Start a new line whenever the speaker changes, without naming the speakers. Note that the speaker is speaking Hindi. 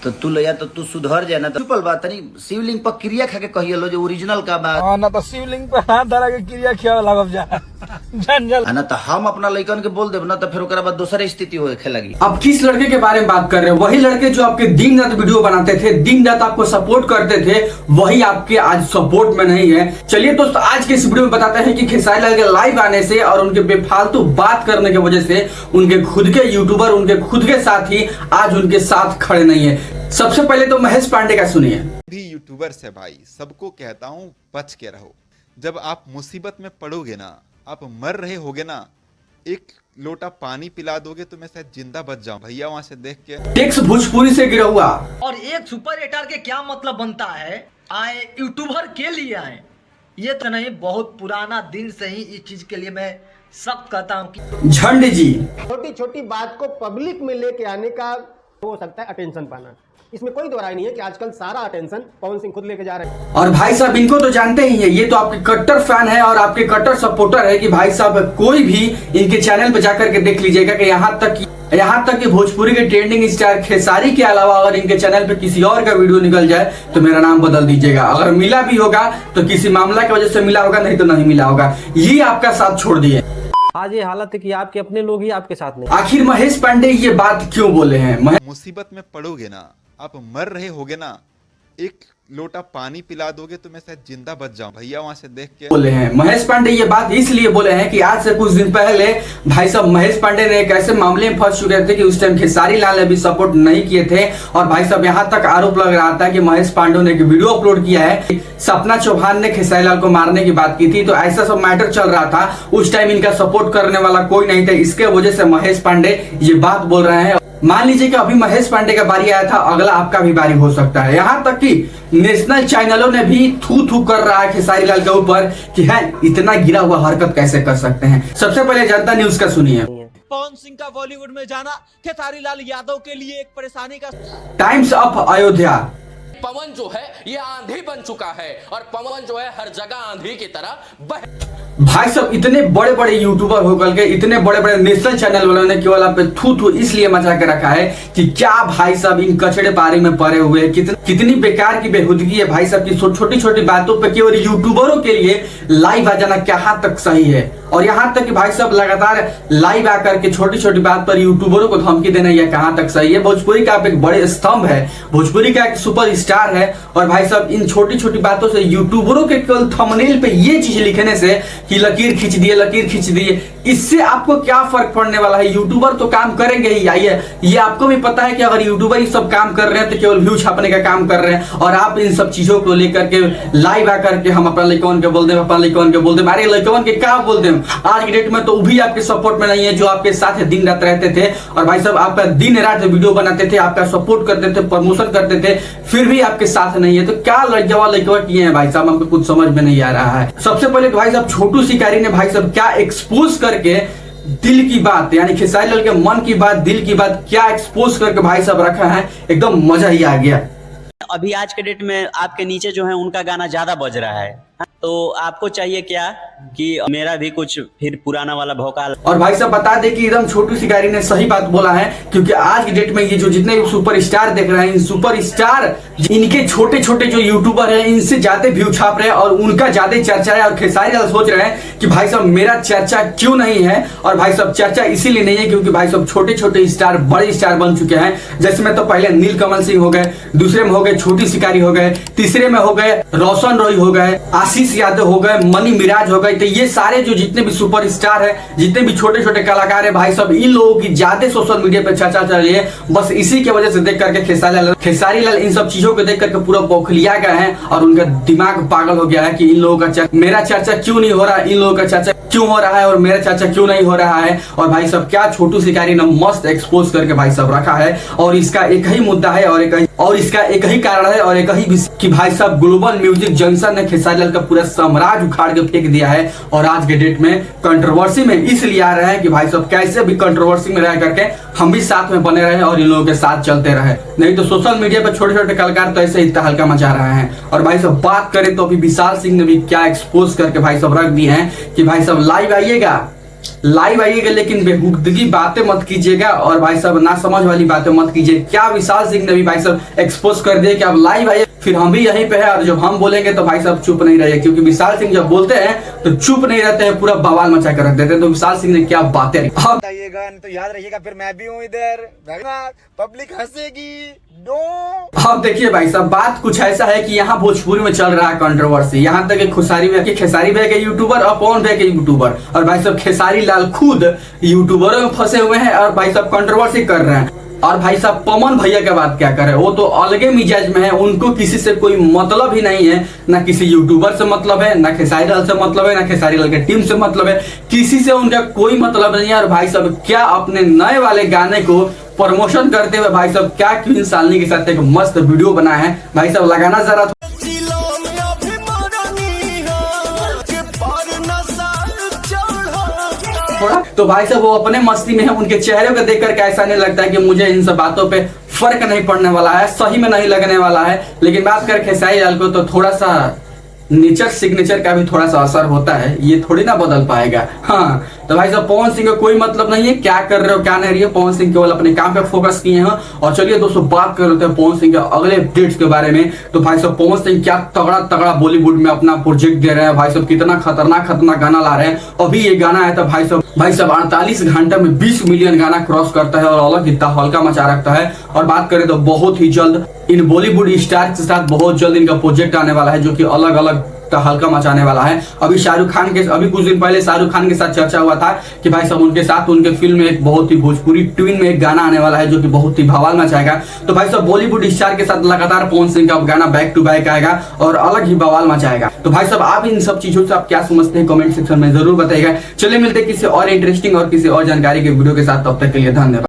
तो तू ले तो तू सुधर जाए ना। सिंपल बात नहीं, शिवलिंग पर क्रिया खा के कहिए लो जो ओरिजिनल का बात।
हां ना तो शिवलिंग पे हाथ धरा के क्रिया खिया लगब जा जंजल
ना तो हम अपना लइकन के बोल देब ना तो फिर ओकरा बाद दूसरे स्थिति होए लगी।
अब किस लड़के के बारे में बात कर रहे हैं? वही लड़के जो आपके दिन रात वीडियो बनाते थे, दिन रात आपको सपोर्ट करते थे, वही आपके आज सपोर्ट में नहीं है। चलिए दोस्तों, आज के इस वीडियो में बताते हैं कि खेसारी लाल के लाइव आने से और उनके बेफालतू बात करने की वजह से उनके खुद के यूट्यूबर, उनके खुद के साथी आज उनके साथ खड़े नहीं है। सबसे पहले तो महेश पांडे का सुनिए।
भी यूट्यूबर से भाई सबको कहता हूँ बच के रहो। जब आप मुसीबत में पड़ोगे ना, आप मर रहे होगे ना, एक लोटा पानी पिला दोगे तो मैं शायद जिंदा बच जाऊं। भैया वहां से देख के
टेक्स भोजपुरी से गिरा हुआ।
और एक सुपर स्टार के क्या मतलब बनता है? आए यूट्यूबर के लिए आए, ये तो नहीं। बहुत पुराना दिन से ही इस चीज के लिए मैं सख्त कहता हूँ कि
झंड जी
छोटी छोटी बात को पब्लिक में लेके आने का हो सकता है अटेंशन पाना। इसमें कोई दो राय नहीं है कि आजकल सारा अटेंशन पवन सिंह खुद लेके जा रहे हैं।
और भाई साहब इनको तो जानते ही है, ये तो आपके कट्टर फैन है और आपके कट्टर सपोर्टर है कि भाई साहब कोई भी इनके चैनल पे जाकर के देख लीजिएगा कि यहाँ तक कि भोजपुरी के ट्रेंडिंग स्टार खेसारी के अलावा अगर इनके चैनल पे किसी और का वीडियो निकल जाए तो मेरा नाम बदल दीजिएगा। अगर मिला भी होगा तो किसी मामला की वजह से मिला होगा, नहीं तो नहीं मिला होगा। ये आपका साथ छोड़ दिए।
आज ये हालत है कि आपके अपने लोग ही आपके साथ नहीं।
आखिर महेश पांडे ये बात क्यों बोले हैं?
मुसीबत में पड़ोगे ना, आप मर रहे होगे ना, एक लोटा पानी पिला दोगे तो मैं शायद जिंदा बच जाऊं। भैया वहां से देख के
बोले हैं महेश पांडे ये बात इसलिए बोले हैं कि आज से कुछ दिन पहले भाई साहब महेश पांडे ने एक ऐसे मामले में फंस चुके थे कि उस टाइम खेसारी लाल ने भी सपोर्ट नहीं किए थे। और भाई साहब यहाँ तक आरोप लग रहा था कि महेश पांडे ने एक वीडियो अपलोड किया है, सपना चौहान ने खेसारी लाल को मारने की बात की थी। तो ऐसा सब मैटर चल रहा था, उस टाइम इनका सपोर्ट करने वाला कोई नहीं था। इसके वजह से महेश पांडे ये बात बोल रहे हैं। मान लीजिए कि अभी महेश पांडे का बारी आया था, अगला आपका भी बारी हो सकता है। यहाँ तक कि नेशनल चैनलों ने भी थू कर रहा है खेसारी लाल के ऊपर कि है इतना गिरा हुआ हरकत कैसे कर सकते हैं। सबसे पहले जनता न्यूज का सुनिए।
पवन सिंह का बॉलीवुड में जाना खेसारी लाल यादव के लिए एक परेशानी का।
Times of Ayodhya.
पवन जो है ये आंधी बन चुका है और पवन जो है हर जगह आंधी की तरह बह।
भाई साहब इतने बड़े बड़े यूट्यूबर होकर के इतने बड़े बड़े नेशनल चैनल वालों ने केवल आप पे थू इसलिए मचा के रखा है कि क्या भाई साहब इन कचड़े पारी में पड़े हुए हैं। कितनी बेकार की बेहुदगी है भाई साहब की। छोटी छोटी बातों पे केवल यूट्यूबरों के लिए लाइव आ जाना कहाँ तक सही है? और यहाँ तक कि भाई साहब लगातार लाइव आकर के छोटी छोटी बात पर यूट्यूबरों को धमकी देना यह कहाँ तक सही है? भोजपुरी का आप एक बड़े स्तंभ है, भोजपुरी का एक सुपर स्टार है और भाई साहब इन छोटी छोटी बातों से यूट्यूबरों के केवल थंबनेल पे ये चीज लिखने से कि लकीर खींच दिए, इससे आपको क्या फर्क पड़ने वाला है? यूट्यूबर तो काम करेंगे ही। आइए, ये आपको भी पता है कि अगर यूट्यूबर ये सब काम कर रहे हैं तो केवल व्यू छापने का काम कर रहे हैं और आप इन सब चीजों को लेकर के लाइव आकर के हम अपना लइकवन के बोल दे, अरे लइकवन के क्या बोल दे। आज की डेट में तो भी आपके सपोर्ट में नहीं है जो आपके साथ दिन रात रहते थे और भाई साहब आपका दिन रात वीडियो बनाते थे, आपका सपोर्ट करते थे, प्रमोशन करते थे, फिर भी आपके साथ नहीं है। तो क्या लइकवा किए हैं भाई साहब? हमको कुछ समझ में नहीं आ रहा है। सबसे पहले तो भाई साहब छोटू शिकारी ने भाई साहब क्या एक्सपोज करके दिल की बात, यानी खेसारी लाल के मन की बात, दिल की बात क्या एक्सपोज करके भाई साहब रखा है, एकदम मजा ही आ गया।
अभी आज के डेट में आपके नीचे जो है उनका गाना ज्यादा बज रहा है, तो आपको चाहिए क्या कि मेरा भी कुछ फिर पुराना वाला भौकाल।
और भाई साहब बता दे कि एकदम छोटू शिकारी ने सही बात बोला है, क्योंकि आज की डेट में ये जो जितने सुपर स्टार देख रहे हैं, इन सुपर स्टार इनके छोटे छोटे जो यूट्यूबर हैं इनसे ज्यादा व्यू छाप रहे हैं और उनका ज्यादा चर्चा है। और खेसारी लाल सोच रहे हैं कि भाई साहब मेरा चर्चा क्यों नहीं है? और भाई साहब चर्चा इसीलिए नहीं है क्योंकि भाई साहब छोटे छोटे स्टार बड़े स्टार बन चुके हैं। जिसमें तो पहले नीलकमल सिंह हो गए, दूसरे में हो गए छोटू शिकारी हो गए, तीसरे में हो गए रोशन रॉय हो गए, आशीष यादव हो गए, मनी मिराज हो गए। तो ये सारे जो जितने भी सुपर स्टार है, जितने भी छोटे छोटे कलाकार है भाई साहब, इन लोगों की ज्यादा सोशल मीडिया पे चर्चा चल रही है। बस इसी की वजह से देख करके खेसारी लाल इन सब चीजों को देख करके पूरा बौखलिया गए हैं और उनका दिमाग पागल हो गया है कि इन लोगों का मेरा चर्चा क्यों नहीं हो रहा, इन लोगों का चर्चा क्यों हो रहा है और मेरा चर्चा क्यों नहीं हो रहा है। और भाई साहब क्या छोटू शिकारी ने मस्त एक्सपोज करके भाई साहब रखा है। और इसका एक ही मुद्दा है और इसका एक ही कारण है और एक ही कि भाई साहब ग्लोबल म्यूजिक जंक्शन ने खेसारी लाल का पूरा साम्राज्य उखाड़ के फेंक दिया है। और आज के डेट में कंट्रोवर्सी में इसलिए आ रहे हैं कि भाई साहब कैसे भी कंट्रोवर्सी में रह करके हम भी साथ में बने रहे और इन लोगों के साथ चलते रहे, नहीं तो सोशल मीडिया पर छोटे छोटे कलाकार तो ऐसे ही तहलका मचा रहे हैं। और भाई साहब बात करें तो अभी विशाल सिंह ने भी क्या एक्सपोज करके भाई साहब रख दी है कि भाई साहब लाइव आइएगा लाइव आइएगा लेकिन बेहुदगी बातें मत कीजिएगा और भाई साहब ना समझ वाली बातें मत कीजिए। क्या विशाल सिंह ने भी भाई साहब एक्सपोज कर दिया कि आप लाइव आइए, फिर हम भी यहीं पे है और जब हम बोलेंगे तो भाई साहब चुप नहीं रहिए, क्योंकि विशाल सिंह जब बोलते हैं तो चुप नहीं रहते हैं, पूरा बवाल मचा कर रख देते हैं। तो विशाल सिंह ने क्या बातें
बताइएगा, तो याद रखिएगा फिर मैं भी हूँ इधर, पब्लिक हंसेगी।
अब देखिए भाई साहब, बात कुछ ऐसा है कि यहाँ भोजपुरी में चल रहा है कंट्रोवर्सी। यहाँ तक खेसारी भाई के यूट्यूबर और पवन भाई के यूट्यूबर, और भाई साहब खेसारी लाल खुद यूट्यूबरों में फंसे हुए हैं और भाई साहब कंट्रोवर्सी कर रहे हैं। और भाई साहब पवन भैया के बात क्या करे, वो तो अलगे मिजाज में है, उनको किसी से कोई मतलब ही नहीं है, ना किसी यूट्यूबर से मतलब है, ना खेसारी लाल से मतलब है, ना खेसारी लाल के टीम से मतलब है, किसी से उनका कोई मतलब नहीं है। और भाई साहब क्या अपने नए वाले गाने को प्रमोशन करते हुए भाई साहब क्या क्वीन शालिनी के साथ एक मस्त वीडियो बनाया है, भाई साहब लगाना जरा। तो भाई साहब वो अपने मस्ती में है, उनके चेहरे को देख करके ऐसा नहीं लगता है कि मुझे इन सब बातों पे फर्क नहीं पड़ने वाला है, सही में नहीं लगने वाला है। लेकिन बात कर खेसारी लाल को तो थोड़ा सा नेचर सिग्नेचर का भी थोड़ा सा असर होता है, ये थोड़ी ना बदल पाएगा। हाँ तो भाई साहब पवन सिंह का कोई मतलब नहीं है क्या कर रहे हो क्या नहीं रही है, पवन सिंह केवल अपने काम पे फोकस किए हैं। और चलिए दोस्तों बात कर रहे थे पवन सिंह के अगले अपडेट्स के बारे में। तो भाई साहब पवन सिंह क्या तगड़ा तगड़ा बॉलीवुड में अपना प्रोजेक्ट दे रहे हैं, भाई साहब कितना खतरनाक गाना ला रहे हैं। अभी ये गाना आया था भाई साहब 48 घंटे में 20 मिलियन गाना क्रॉस करता है और अलग ही हल्का मचा रखता है। और बात करें तो बहुत ही जल्द इन बॉलीवुड स्टार के साथ बहुत जल्द इनका प्रोजेक्ट आने वाला है, जो कि अलग अलग हल्का मचाने वाला है। अभी शाहरुख खान के अभी कुछ दिन पहले शाहरुख खान के साथ चर्चा हुआ था कि भाई साहब उनके साथ उनके फिल्म में एक बहुत ही भोजपुरी ट्विन में एक गाना आने वाला है, जो कि बहुत ही बवाल मचाएगा। तो भाई साहब बॉलीवुड स्टार के साथ लगातार पवन सिंह का गाना बैक टू बैक आएगा और अलग ही बवाल मचाएगा। तो भाई साहब आप इन सब चीजों से आप क्या समझते हैं कमेंट सेक्शन में जरूर बताइएगा। चलिए मिलते हैं किसी और इंटरेस्टिंग और किसी और जानकारी के वीडियो के साथ, तब तक के लिए धन्यवाद।